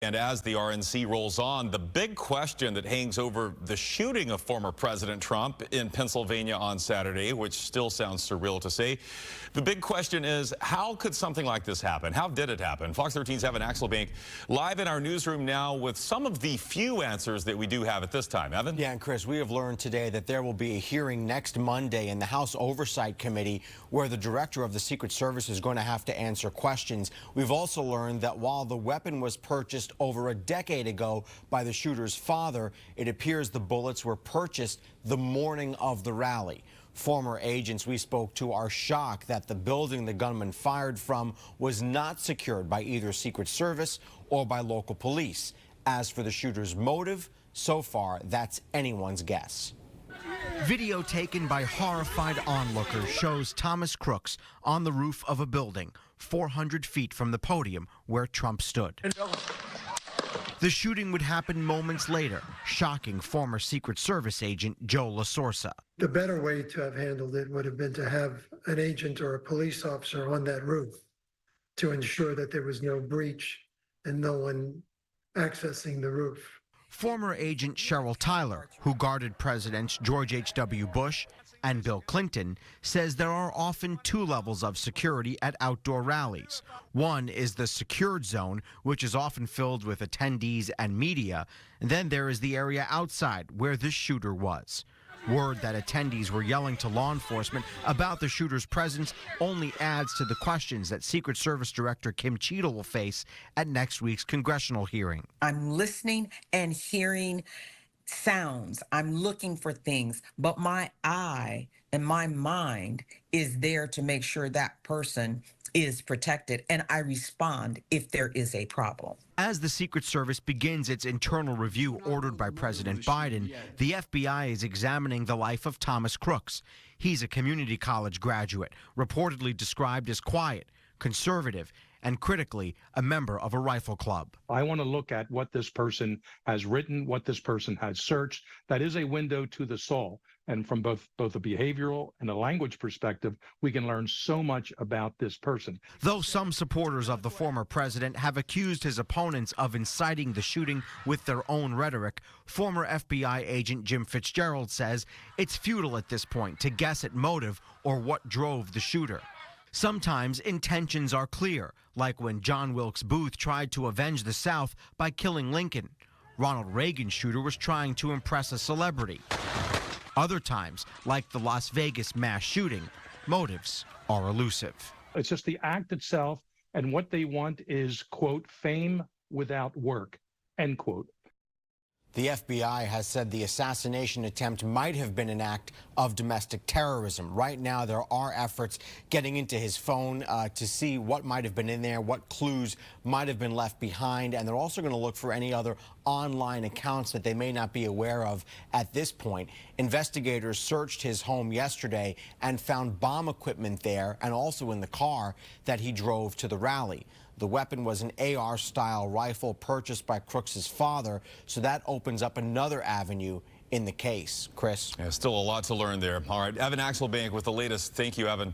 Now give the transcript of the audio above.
And as the RNC rolls on, the big question that hangs over the shooting of former President Trump in Pennsylvania on Saturday, which still sounds surreal to say, the big question is, how could something like this happen? How did it happen? Fox 13's Evan Axelbank live in our newsroom now with some of the few answers that we do have at this time. Evan? Yeah, and Chris, we have learned today that there will be a hearing next Monday in the House Oversight Committee where the director of the Secret Service is going to have to answer questions. We've also learned that while the weapon was purchased over a decade ago by the shooter's father, it appears the bullets were purchased the morning of the rally. Former agents we spoke to are shocked that the building the gunman fired from was not secured by either Secret Service or by local police. As for the shooter's motive, so far, that's anyone's guess. Video taken by horrified onlookers shows Thomas Crooks on the roof of a building 400 feet from the podium where Trump stood. The shooting would happen moments later, shocking former Secret Service agent Joe LaSorsa. The better way to have handled it would have been to have an agent or a police officer on that roof to ensure that there was no breach and no one accessing the roof. Former agent Cheryl Tyler, who guarded Presidents George H.W. Bush and Bill Clinton, says there are often two levels of security at outdoor rallies. One is the secured zone, which is often filled with attendees and media. And then there is the area outside where the shooter was. Word that attendees were yelling to law enforcement about the shooter's presence only adds to the questions that Secret Service Director Kim Cheadle will face at next week's congressional hearing. I'm listening and hearing sounds. I'm looking for things, but my eye and my mind is there to make sure that person is protected, and I respond if there is a problem. As the Secret Service begins its internal review ordered by President Biden, the FBI is examining the life of Thomas Crooks. He's a community college graduate, reportedly described as quiet, conservative, and critically, a member of a rifle club. I want to look at what this person has written, what this person has searched. That is a window to the soul. And from both a behavioral and a language perspective, we can learn so much about this person. Though some supporters of the former president have accused his opponents of inciting the shooting with their own rhetoric, former FBI agent Jim Fitzgerald says it's futile at this point to guess at motive or what drove the shooter. Sometimes intentions are clear, like when John Wilkes Booth tried to avenge the South by killing Lincoln. Ronald Reagan's shooter was trying to impress a celebrity. Other times, like the Las Vegas mass shooting, motives are elusive. It's just the act itself, and what they want is, quote, fame without work, end quote. The FBI has said the assassination attempt might have been an act of domestic terrorism. Right now, there are efforts getting into his phone to see what might have been in there, what clues might have been left behind, and they're also going to look for any other online accounts that they may not be aware of at this point. Investigators searched his home yesterday and found bomb equipment there and also in the car that he drove to the rally. The weapon was an AR-style rifle purchased by Crooks' father, so that opens up another avenue in the case. Chris? Yeah, still a lot to learn there. All right, Evan Axelbank with the latest. Thank you, Evan.